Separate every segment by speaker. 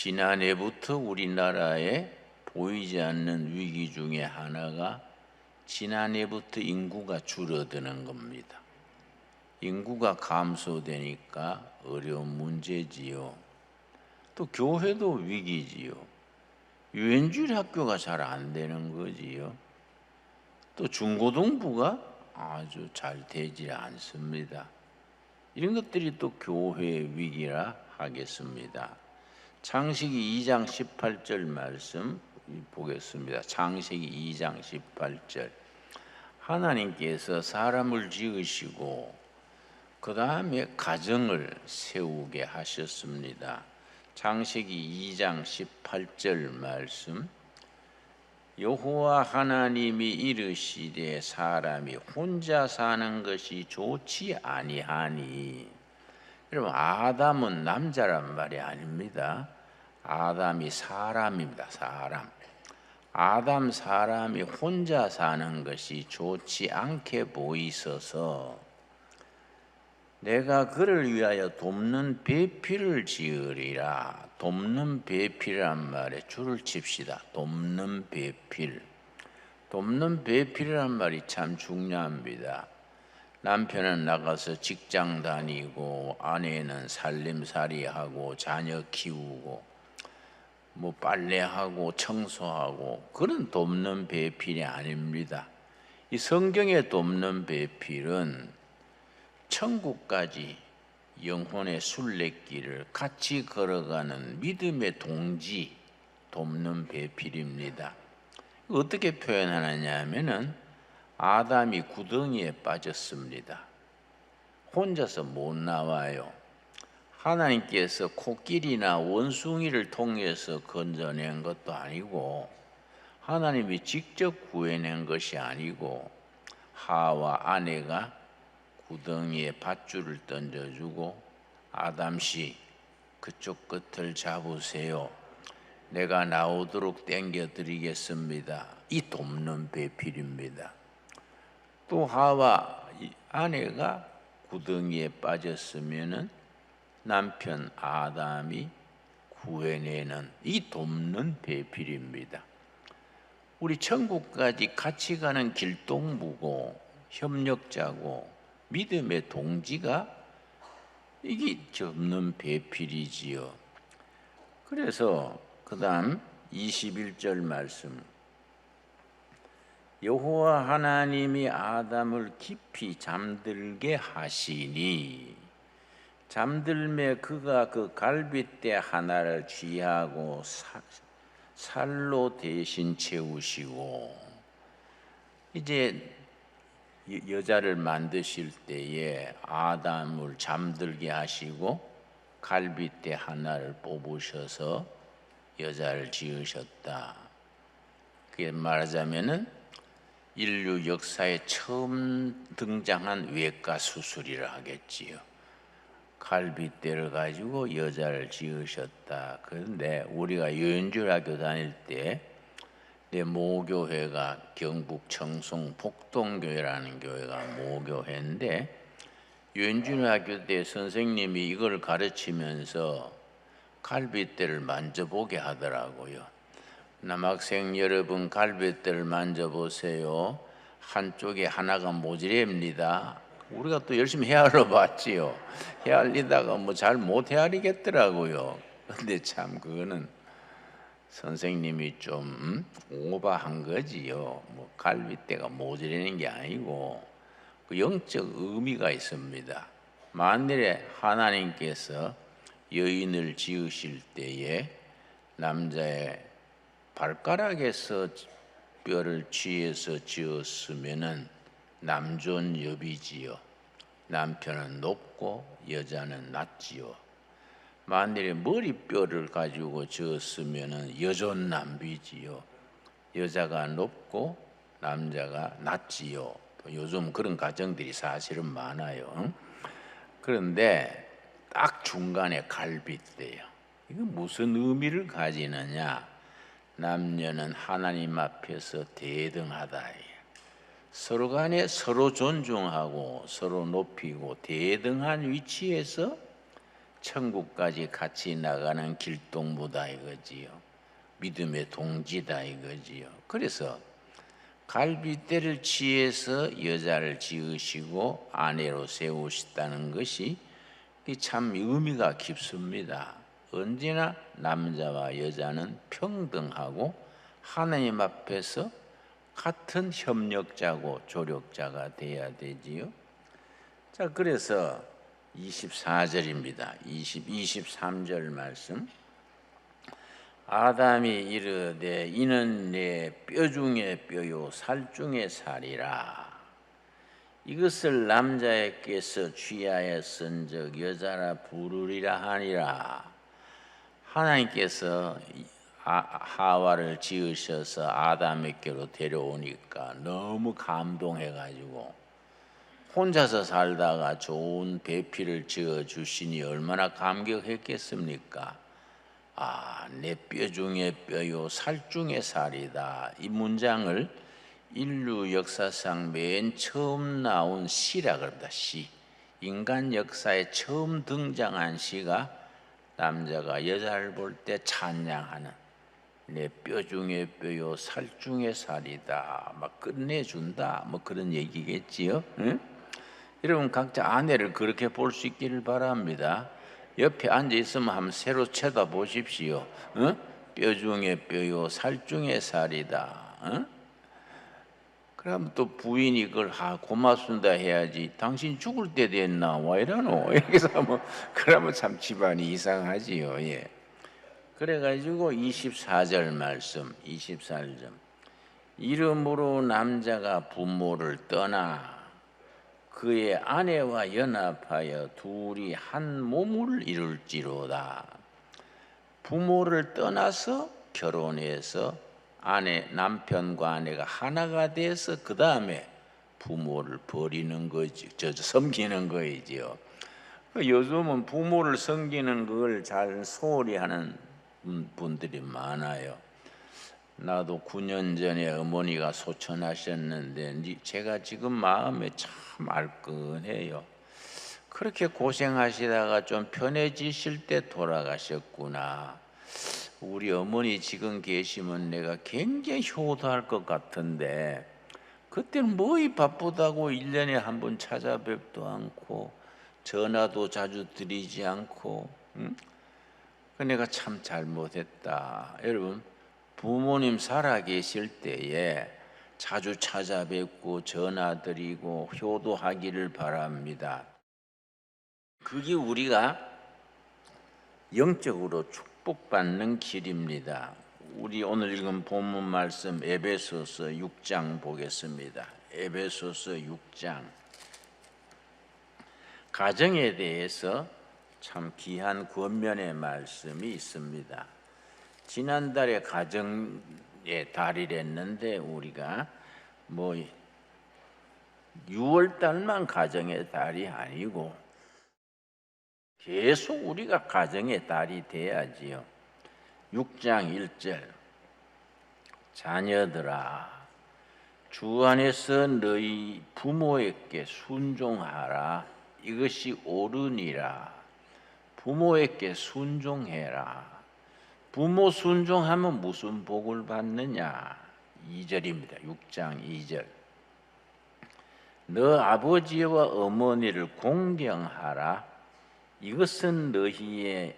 Speaker 1: 지난해부터 우리나라에 보이지 않는 위기 중에 하나가 지난해부터 인구가 줄어드는 겁니다. 인구가 감소되니까 어려운 문제지요. 또 교회도 위기지요. 유엔주일 학교가 잘 안 되는 거지요. 또 중고등부가 아주 잘 되지 않습니다. 이런 것들이 또 교회의 위기라 하겠습니다. 창세기 2장 18절 말씀 보겠습니다. 창세기 2장 18절. 하나님께서 사람을 지으시고 그 다음에 가정을 세우게 하셨습니다. 창세기 2장 18절 말씀. 여호와 하나님이 이르시되 사람이 혼자 사는 것이 좋지 아니하니. 여러분, 아담은 남자란 말이 아닙니다. 아담이 사람입니다. 사람이 혼자 사는 것이 좋지 않게 보이셔서 내가 그를 위하여 돕는 배필을 지으리라. 돕는 배필이란 말에 줄을 칩시다. 돕는 배필이란 말이 참 중요합니다. 남편은 나가서 직장 다니고 아내는 살림살이하고 자녀 키우고 뭐 빨래하고 청소하고 그런 돕는 배필이 아닙니다. 이 성경의 돕는 배필은 천국까지 영혼의 순례길을 같이 걸어가는 믿음의 동지, 돕는 배필입니다. 어떻게 표현하느냐 하면은 아담이 구덩이에 빠졌습니다. 혼자서 못 나와요. 하나님께서 코끼리나 원숭이를 통해서 건져낸 것도 아니고 하나님이 직접 구해낸 것이 아니고 하와 아내가 구덩이에 밧줄을 던져주고 아담씨 그쪽 끝을 잡으세요. 내가 나오도록 당겨드리겠습니다. 이 돕는 배필입니다. 또 하와 아내가 구덩이에 빠졌으면은 남편 아담이 구해내는 이 돕는 배필입니다. 우리 천국까지 같이 가는 길동무고 협력자고 믿음의 동지가 이게 돕는 배필이지요. 그래서 그 다음 21절 말씀. 여호와 하나님이 아담을 깊이 잠들게 하시니 잠들매 그가 그 갈빗대 하나를 취하고 살로 대신 채우시고. 이제 여자를 만드실 때에 아담을 잠들게 하시고 갈빗대 하나를 뽑으셔서 여자를 지으셨다. 그게 말하자면은 인류 역사에 처음 등장한 외과 수술이라 하겠지요. 갈빗대를 가지고 여자를 지으셨다. 그런데 우리가 유엔주일학교 다닐 때 내 모교회가 경북 청송 복동교회라는 교회가 모교회인데 유엔주일학교 때 선생님이 이걸 가르치면서 갈빗대를 만져보게 하더라고요. 남학생 여러분 갈빗대를 만져보세요. 한쪽에 하나가 모자랍니다. 우리가 또 열심히 헤아려 봤지요. 헤아리다가 뭐 잘 못 헤아리겠더라고요. 근데 참 그거는 선생님이 좀 오버한 거지요. 뭐 갈빗대가 모자라는 게 아니고 그 영적 의미가 있습니다. 만일에 하나님께서 여인을 지으실 때에 남자의 발가락에서 뼈를 취해서 지었으면은 남존여비지요. 남편은 높고 여자는 낮지요. 만일에 머리뼈를 가지고 지었으면은 여존남비지요. 여자가 높고 남자가 낮지요. 요즘 그런 가정들이 사실은 많아요. 그런데 딱 중간에 갈빗대요. 이거 무슨 의미를 가지느냐? 남녀는 하나님 앞에서 대등하다. 서로 간에 서로 존중하고 서로 높이고 대등한 위치에서 천국까지 같이 나가는 길동무다 이거지요. 믿음의 동지다 이거지요. 그래서 갈빗대를 취해서 여자를 지으시고 아내로 세우셨다는 것이 참 의미가 깊습니다. 언제나 남자와 여자는 평등하고 하나님 앞에서 같은 협력자고 조력자가 돼야 되지요. 자, 그래서 24절입니다. 23절 말씀. 아담이 이르되 이는 내 뼈 중에 뼈요 살 중에 살이라. 이것을 남자에게서 취하였은즉 여자라 부르리라 하니라. 하나님께서 하와를 지으셔서 아담에게로 데려오니까 너무 감동해가지고 혼자서 살다가 좋은 배필을 지어 주시니 얼마나 감격했겠습니까? 내 뼈 중에 뼈요 살 중에 살이다. 이 문장을 인류 역사상 맨 처음 나온 시라 그럽니다. 시. 인간 역사에 처음 등장한 시가 남자가 여자를 볼 때 찬양하는 내 뼈 중에 뼈요 살 중에 살이다. 막 끝내준다. 뭐 그런 얘기겠지요. 응? 여러분 각자 아내를 그렇게 볼 수 있기를 바랍니다. 옆에 앉아 있으면 한번 새로 쳐다보십시오. 응? 뼈 중에 뼈요 살 중에 살이다. 응? 그러면 또 부인이 그걸 고맙습니다 해야지. 당신 죽을 때 됐나? 왜 이러노? 이렇게 하면 그러면 참 집안이 이상하지요. 예. 그래가지고 24절 말씀, 24절. 이러므로 남자가 부모를 떠나 그의 아내와 연합하여 둘이 한 몸을 이룰지로다. 부모를 떠나서 결혼해서 남편과 아내가 하나가 돼서 그 다음에 부모를 버리는 거지, 섬기는 거이지요. 요즘은 부모를 섬기는 걸 잘 소홀히 하는 분들이 많아요. 나도 9년 전에 어머니가 소천하셨는데 제가 지금 마음에 참 알끈해요. 그렇게 고생하시다가 좀 편해지실 때 돌아가셨구나. 우리 어머니 지금 계시면 내가 굉장히 효도할 것 같은데 그때는 뭐이 바쁘다고 1년에 한 번 찾아뵙도 않고 전화도 자주 드리지 않고 내가 참 잘못했다. 여러분 부모님 살아 계실 때에 자주 찾아뵙고 전화드리고 효도하기를 바랍니다. 그게 우리가 영적으로 축복받는 길입니다. 우리 오늘 읽은 본문 말씀 에베소서 6장 보겠습니다. 에베소서 6장. 가정에 대해서 참 귀한 권면의 말씀이 있습니다. 지난달에 가정의 달이랬는데 우리가 6월달만 가정의 달이 아니고 계속 우리가 가정의 달이 돼야지요. 6장 1절. 자녀들아 주 안에서 너희 부모에게 순종하라. 이것이 옳으니라. 부모에게 순종해라. 부모 순종하면 무슨 복을 받느냐? 2절입니다. 6장 2절. 너 아버지와 어머니를 공경하라. 이것은 너희의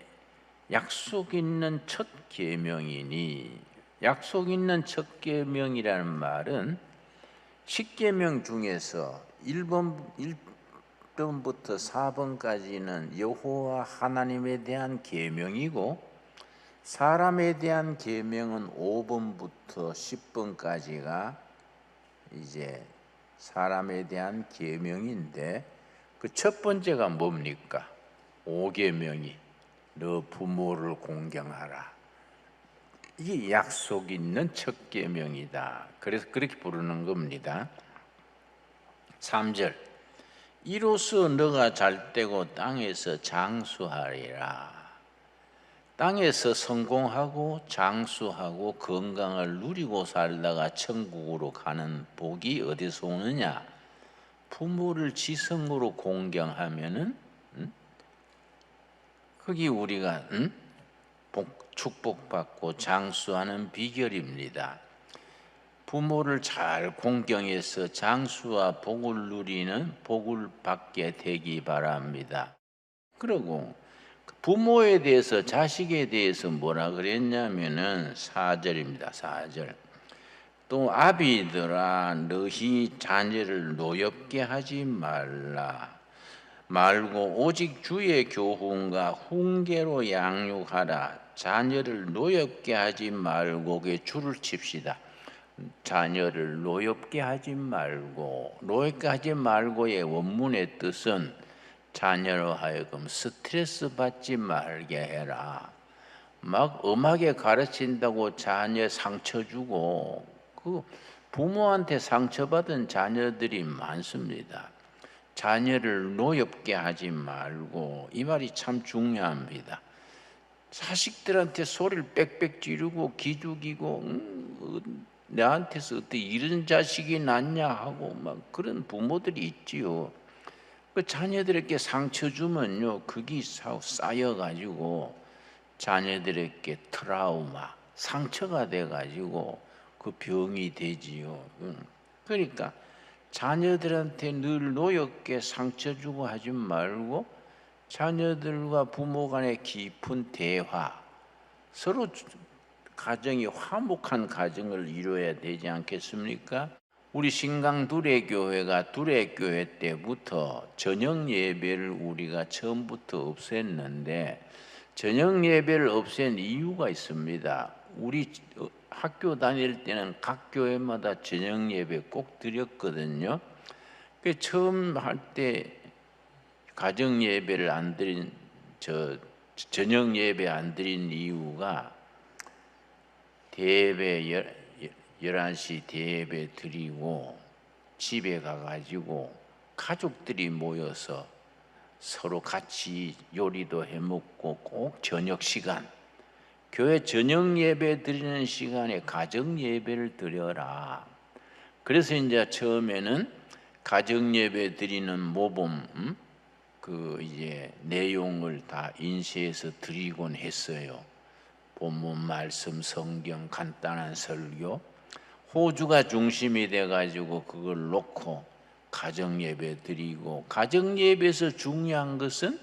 Speaker 1: 약속 있는 첫 계명이니. 약속 있는 첫 계명이라는 말은 10계명 중에서 1번부터 4번까지는 여호와 하나님에 대한 계명이고 사람에 대한 계명은 5번부터 10번까지가 이제 사람에 대한 계명인데 그 첫 번째가 뭡니까? 5계명이 너 부모를 공경하라. 이게 약속 있는 첫 계명이다. 그래서 그렇게 부르는 겁니다. 3절. 이로써 너가 잘되고 땅에서 장수하리라. 땅에서 성공하고 장수하고 건강을 누리고 살다가 천국으로 가는 복이 어디서 오느냐? 부모를 지성으로 공경하면은 그게 우리가 축복받고 장수하는 비결입니다. 부모를 잘 공경해서 장수와 복을 누리는 복을 받게 되기 바랍니다. 그리고 부모에 대해서 자식에 대해서 뭐라 그랬냐면은 4절입니다. 4절. 또 아비들아 너희 자녀를 노엽게 하지 말고 오직 주의 교훈과 훈계로 양육하라. 자녀를 노엽게 하지 말고 그 줄을 칩시다. 자녀를 노엽게 하지 말고의 원문의 뜻은 자녀로 하여금 스트레스 받지 말게 해라. 막 엄하게 가르친다고 자녀 상처 주고 그 부모한테 상처받은 자녀들이 많습니다. 자녀를 노엽게 하지 말고, 이 말이 참 중요합니다. 자식들한테 소리를 빽빽 지르고 기죽이고 나한테서 어떻게 이런 자식이 낳냐 하고 막 그런 부모들이 있지요. 그 자녀들에게 상처 주면요, 그게 쌓여가지고 자녀들에게 트라우마, 상처가 돼가지고 그 병이 되지요. 그러니까 자녀들한테 늘 노엽게 상처 주고 하지 말고 자녀들과 부모 간의 깊은 대화, 서로 가정이 화목한 가정을 이루어야 되지 않겠습니까? 우리 신강 두레교회가 두레교회 때부터 저녁 예배를 우리가 처음부터 없앴는데, 저녁 예배를 없앤 이유가 있습니다. 우리 학교 다닐 때는 각 교회마다 저녁 예배 꼭 드렸거든요. 그 처음 할 때 가정 예배를 안 드린, 저녁 예배 안 드린 이유가 대예배 11시 대예배 드리고 집에 가가지고 가족들이 모여서 서로 같이 요리도 해먹고 꼭 저녁 시간, 교회 저녁 예배 드리는 시간에 가정 예배를 드려라. 그래서 이제 처음에는 가정 예배 드리는 모범 이제 내용을 다 인쇄해서 드리곤 했어요. 본문 말씀, 성경, 간단한 설교, 호주가 중심이 돼가지고 그걸 놓고 가정 예배 드리고, 가정 예배에서 중요한 것은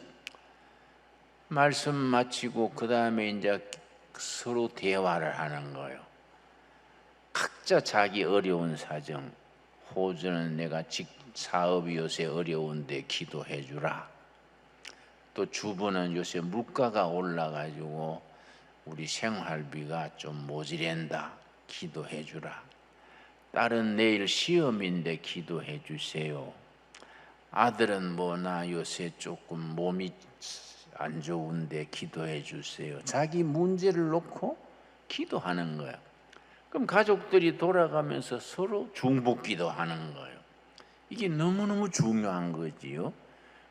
Speaker 1: 말씀 마치고 그 다음에 이제 서로 대화를 하는 거예요. 각자 자기 어려운 사정, 호주는 내가 사업이 요새 어려운데 기도해 주라. 또 주부는 요새 물가가 올라가지고 우리 생활비가 좀 모자란다, 기도해 주라. 딸은 내일 시험인데 기도해 주세요. 아들은 나 요새 조금 몸이 안 좋은데 기도해 주세요. 자기 문제를 놓고 기도하는 거예요. 그럼 가족들이 돌아가면서 서로 중보기도 하는 거예요. 이게 너무너무 중요한 거지요.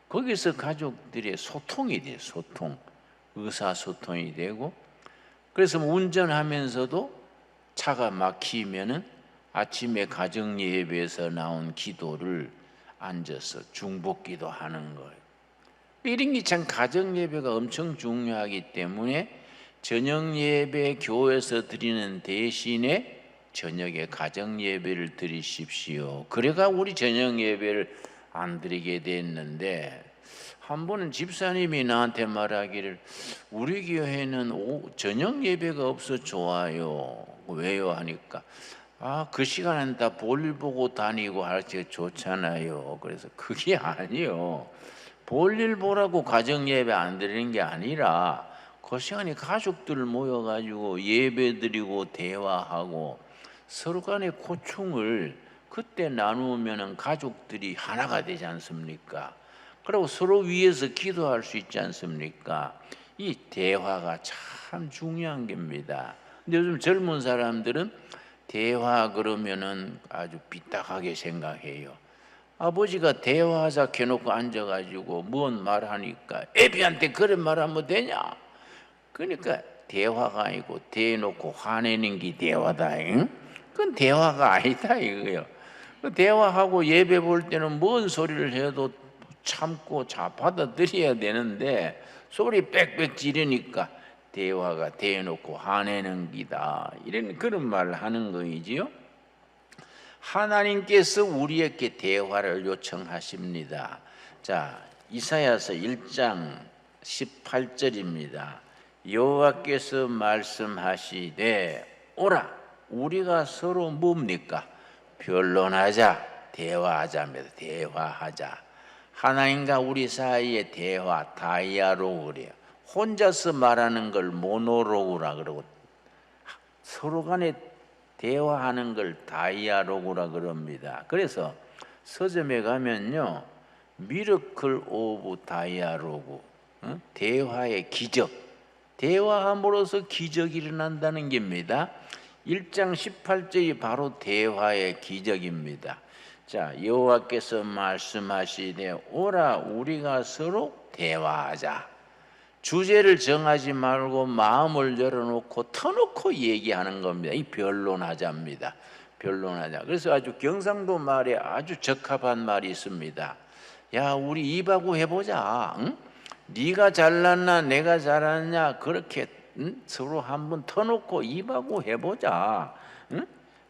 Speaker 1: 거기서 가족들의 소통이 돼요. 의사소통이 되고, 그래서 운전하면서도 차가 막히면은 아침에 가정 예배에서 나온 기도를 앉아서 중보기도 하는 거예요. 이런 게 참 가정 예배가 엄청 중요하기 때문에 저녁 예배 교회에서 드리는 대신에 저녁에 가정 예배를 드리십시오. 그래가 우리 저녁 예배를 안 드리게 됐는데, 한 번은 집사님이 나한테 말하기를 우리 교회는 저녁 예배가 없어 좋아요. 왜요? 하니까 그 시간엔 다 볼일 보고 다니고 할 때 좋잖아요. 그래서 그게 아니요. 볼일 보라고 가정 예배 안 드리는 게 아니라 그 시간에 가족들 모여가지고 예배 드리고 대화하고 서로 간의 고충을 그때 나누면 가족들이 하나가 되지 않습니까? 그리고 서로 위해서 기도할 수 있지 않습니까? 이 대화가 참 중요한 겁니다. 근데 요즘 젊은 사람들은 대화 그러면은 아주 삐딱하게 생각해요. 아버지가 대화하자 해놓고 앉아가지고 뭔 말하니까 애비한테 그런 말하면 되냐? 그러니까 대화가 아니고 대놓고 화내는 게 대화다. 응? 그건 대화가 아니다 이거예요. 대화하고 예배 볼 때는 뭔 소리를 해도 참고 받아들여야 되는데 소리 빽빽 지르니까 대화가 대놓고 화내는 기다. 이런 그런 말을 하는 거이지요. 하나님께서 우리에게 대화를 요청하십니다. 자, 이사야서 1장 18절입니다. 여호와께서 말씀하시되 오라 우리가 서로 뭡니까? 변론하자, 대화하자입니다. 대화하자. 하나님과 우리 사이의 대화, 다이아로그래요. 혼자서 말하는 걸 모노로그라 그러고 서로 간에 대화하는 걸 다이아로그라 그럽니다. 그래서 서점에 가면요, 미러클 오브 다이아로그, 대화의 기적, 대화함으로써 기적이 일어난다는 겁니다. 1장 18절이 바로 대화의 기적입니다. 자, 여호와께서 말씀하시되 오라 우리가 서로 대화하자. 주제를 정하지 말고 마음을 열어놓고 터놓고 얘기하는 겁니다. 이 변론하자입니다. 변론하자. 그래서 아주 경상도 말에 아주 적합한 말이 있습니다. 야, 우리 입하고 해보자. 응? 네가 잘났나 내가 잘났냐 그렇게 서로 한번 터놓고 입하고 해보자. 응?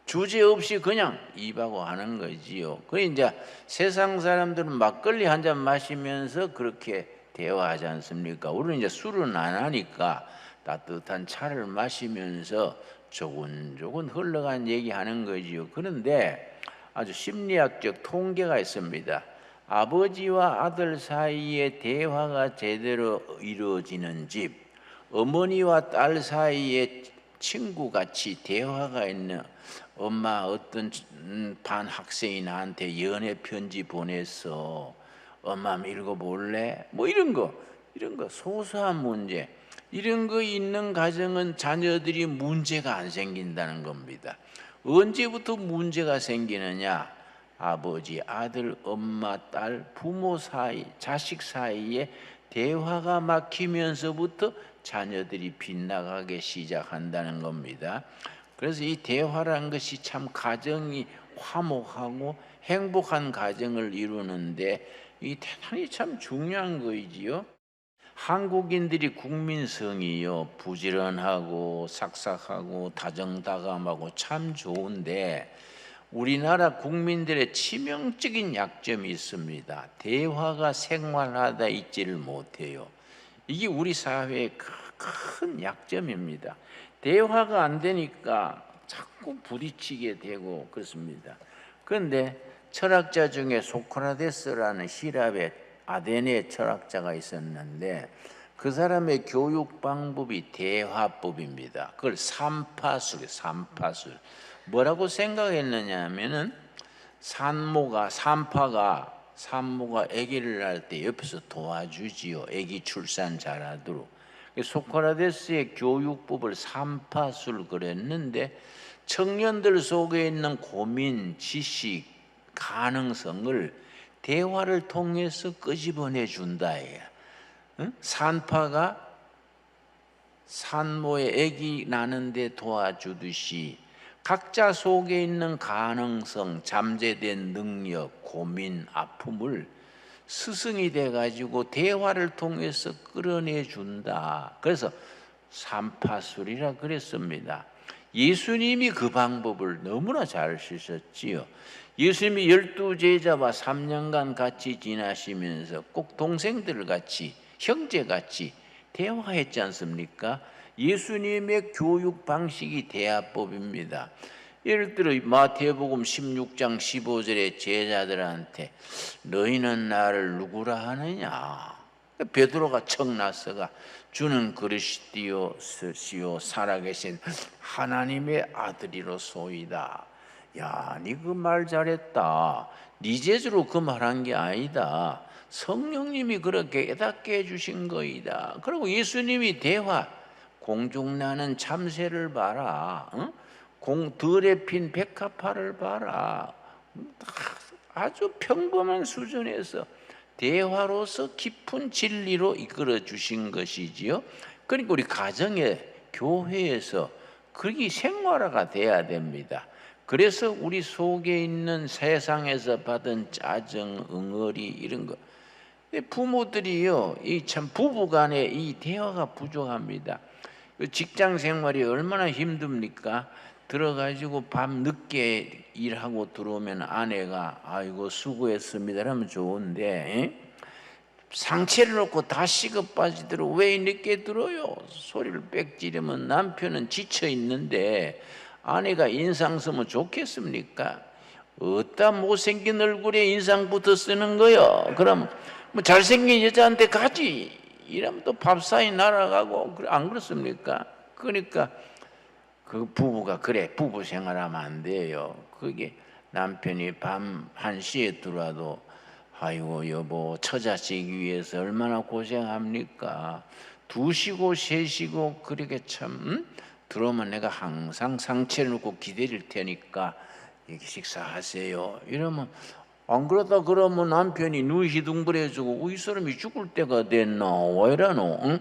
Speaker 1: 주제 없이 그냥 입하고 하는 거지요. 그 이제 세상 사람들은 막걸리 한 잔 마시면서 그렇게 대화하지 않습니까? 우리는 이제 술은 안 하니까 따뜻한 차를 마시면서 조곤조곤 흘러간 얘기하는 거지요. 그런데 아주 심리학적 통계가 있습니다. 아버지와 아들 사이에 대화가 제대로 이루어지는 집, 어머니와 딸 사이에 친구같이 대화가 있는 엄마 어떤 반 학생이 나한테 연애 편지 보냈어. 엄마 읽어볼래? 뭐 이런 거 소소한 문제 이런 거 있는 가정은 자녀들이 문제가 안 생긴다는 겁니다. 언제부터 문제가 생기느냐? 아버지, 아들, 엄마, 딸, 부모 사이, 자식 사이에 대화가 막히면서부터 자녀들이 빗나가게 시작한다는 겁니다. 그래서 이 대화라는 것이 참 가정이 화목하고 행복한 가정을 이루는데 이 대단히 참 중요한 거이지요. 한국인들이 국민성이요 부지런하고 삭삭하고 다정다감하고 참 좋은데 우리나라 국민들의 치명적인 약점이 있습니다. 대화가 생활하다 있지를 못해요. 이게 우리 사회의 큰 약점입니다. 대화가 안 되니까 자꾸 부딪히게 되고 그렇습니다. 그런데 철학자 중에 소크라테스라는 시랍의 아테네 철학자가 있었는데 그 사람의 교육 방법이 대화법입니다. 그걸 삼파술. 뭐라고 생각했느냐 하면은 산모가 아기를 낳을 때 옆에서 도와주지요. 아기 출산 잘하도록. 소크라테스의 교육법을 삼파술 그랬는데 청년들 속에 있는 고민, 지식, 가능성을 대화를 통해서 끄집어내 준다. 산파가 산모의 아기 낳는데 도와주듯이 각자 속에 있는 가능성, 잠재된 능력, 고민, 아픔을 스승이 돼가지고 대화를 통해서 끌어내 준다. 그래서 삼파술이라 그랬습니다. 예수님이 그 방법을 너무나 잘 쓰셨지요. 예수님이 12제자와 3년간 같이 지나시면서 꼭 동생들같이 형제같이 대화했지 않습니까? 예수님의 교육 방식이 대화법입니다. 예를 들어 마태복음 16장 15절에 제자들한테 너희는 나를 누구라 하느냐? 베드로가 척 나서가 주는 그리스도시요 살아계신 하나님의 아들이로소이다. 야, 니 그 말 잘했다. 니 제주로 그 말한 게 아니다. 성령님이 그렇게 깨닫게 해주신 거이다. 그리고 예수님이 대화, 공중나는 참새를 봐라. 응? 들에 핀 백합화를 봐라. 아주 평범한 수준에서 대화로서 깊은 진리로 이끌어 주신 것이지요. 그러니까 우리 가정에 교회에서 그게 생활화가 돼야 됩니다. 그래서 우리 속에 있는 세상에서 받은 짜증, 응어리 이런 거 부모들이요, 이 참 부부간에 이 대화가 부족합니다. 직장 생활이 얼마나 힘듭니까? 들어가지고 밤 늦게 일하고 들어오면 아내가 아이고 수고했습니다 하면 좋은데, 상체를 놓고 다 식어 빠지도록 왜 늦게 들어요? 소리를 빽 지르면 남편은 지쳐 있는데 아내가 인상 쓰면 좋겠습니까? 어따 못생긴 얼굴에 인상부터 쓰는 거요? 그럼 뭐 잘생긴 여자한테 가지. 이러면 또 밥상이 날아가고, 안 그렇습니까? 그러니까 그 부부가 그래, 부부 생활하면 안 돼요. 그게 남편이 밤 1시에 들어와도 아이고 여보 처자식 위해서 얼마나 고생합니까? 2시고 3시고 그렇게 참 들어오면 내가 항상 상체를 놓고 기다릴 테니까 이렇게 식사하세요. 이러면 안 그러다 그러면 남편이 누이시둥부려주고 이 사람이 죽을 때가 됐나 왜 이러노? 응?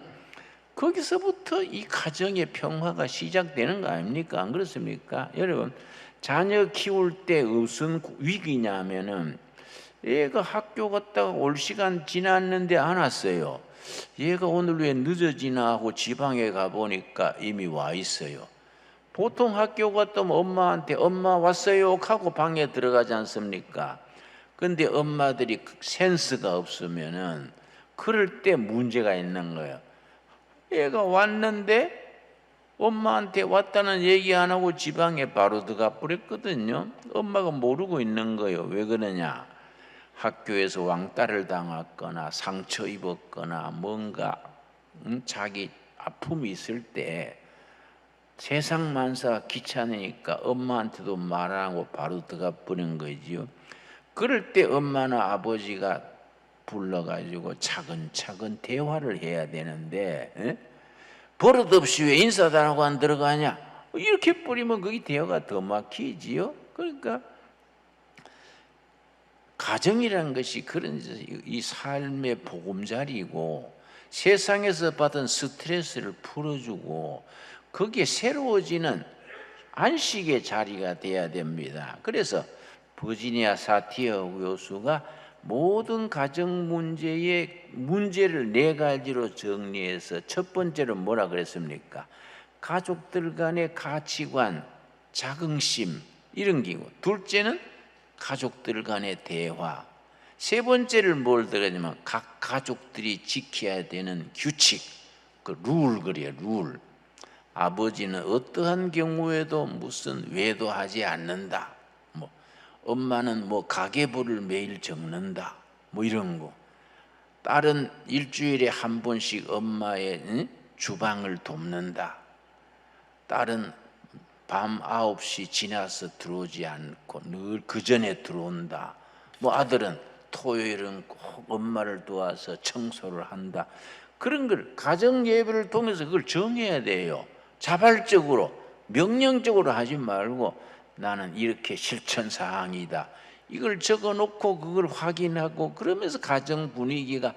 Speaker 1: 거기서부터 이 가정의 평화가 시작되는 거 아닙니까? 안 그렇습니까? 여러분 자녀 키울 때 무슨 위기냐면은 얘가 학교 갔다가 올 시간 지났는데 안 왔어요. 얘가 오늘 왜 늦어지나 하고 지방에 가보니까 이미 와 있어요. 보통 학교 갔다 오면 엄마한테 엄마 왔어요 하고 방에 들어가지 않습니까? 근데 엄마들이 센스가 없으면은 그럴 때 문제가 있는 거예요. 얘가 왔는데 엄마한테 왔다는 얘기 안 하고 지방에 바로 들어가 버렸거든요. 엄마가 모르고 있는 거예요. 왜 그러냐? 학교에서 왕따를 당했거나 상처 입었거나 뭔가 자기 아픔이 있을 때 세상 만사 귀찮으니까 엄마한테도 말 안 하고 바로 들어가 버린 거지요. 그럴 때 엄마나 아버지가 불러가지고 차근차근 대화를 해야 되는데 버릇없이 왜 인사도 안 하고 안 들어가냐? 이렇게 뿌리면 그게 대화가 더 막히지요. 그러니까 가정이라는 것이 그런 이 삶의 보금자리고 세상에서 받은 스트레스를 풀어주고 거기에 새로워지는 안식의 자리가 돼야 됩니다. 그래서 버지니아 사티어 교수가 모든 가정 문제의 문제를 4가지로 정리해서 첫 번째로 뭐라 그랬습니까? 가족들 간의 가치관, 자긍심 이런 기고, 둘째는 가족들 간의 대화, 세 번째를 뭘 들었냐면 각 가족들이 지켜야 되는 규칙, 그 룰 그래요, 룰. 아버지는 어떠한 경우에도 무슨 외도하지 않는다. 뭐 엄마는 뭐 가계부를 매일 적는다. 뭐 이런 거. 딸은 일주일에 한 번씩 엄마의 주방을 돕는다. 딸은 밤 9시 지나서 들어오지 않고 늘 그 전에 들어온다. 뭐 아들은 토요일은 꼭 엄마를 도와서 청소를 한다. 그런 걸 가정 예배를 통해서 그걸 정해야 돼요. 자발적으로 명령적으로 하지 말고 나는 이렇게 실천 사항이다. 이걸 적어놓고 그걸 확인하고 그러면서 가정 분위기가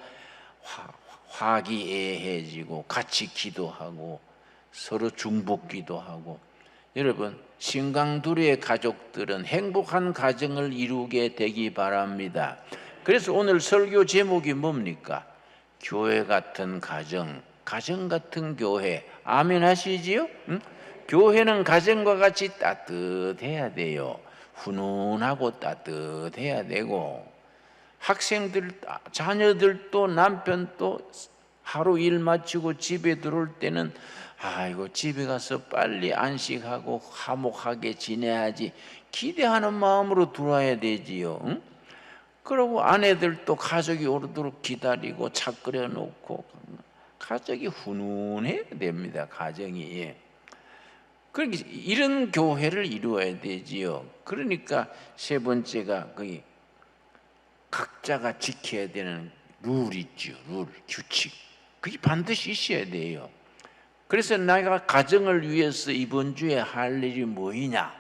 Speaker 1: 화기애애해지고 같이 기도하고 서로 중복기도 하고. 여러분 신강두리의 가족들은 행복한 가정을 이루게 되기 바랍니다. 그래서 오늘 설교 제목이 뭡니까? 교회 같은 가정, 가정 같은 교회. 아멘 하시지요? 응? 교회는 가정과 같이 따뜻해야 돼요. 훈훈하고 따뜻해야 되고, 학생들, 자녀들도 남편도 하루 일 마치고 집에 들어올 때는 아이고 집에 가서 빨리 안식하고 화목하게 지내야지 기대하는 마음으로 들어와야 되지요. 응? 그리고 아내들도 가족이 오르도록 기다리고 차 끓여놓고 가족이 훈훈해야 됩니다. 가정이. 그러니까 이런 교회를 이루어야 되지요. 그러니까 세 번째가 거기 각자가 지켜야 되는 룰 있죠. 룰, 규칙. 그게 반드시 있어야 돼요. 그래서 내가 가정을 위해서 이번 주에 할 일이 뭐이냐?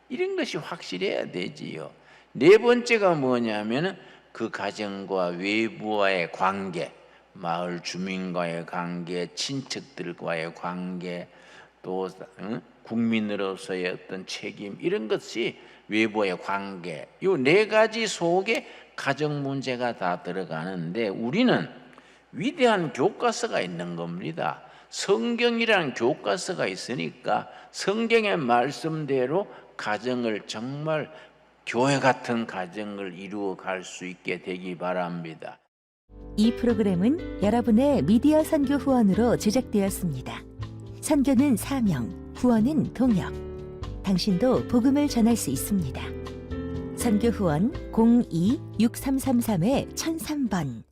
Speaker 1: 이런 것이 확실해야 되지요. 네 번째가 뭐냐면 그 가정과 외부와의 관계, 마을 주민과의 관계, 친척들과의 관계, 또 국민으로서의 어떤 책임 이런 것이 외부의 관계. 이 4가지 속에 가정 문제가 다 들어가는데 우리는 위대한 교과서가 있는 겁니다. 성경이라는 교과서가 있으니까 성경의 말씀대로 가정을 정말 교회 같은 가정을 이루어 갈 수 있게 되기 바랍니다.
Speaker 2: 이 프로그램은 여러분의 미디어 선교 후원으로 제작되었습니다. 선교는 사명, 후원은 동역. 당신도 복음을 전할 수 있습니다. 선교 후원 02-6333-1003번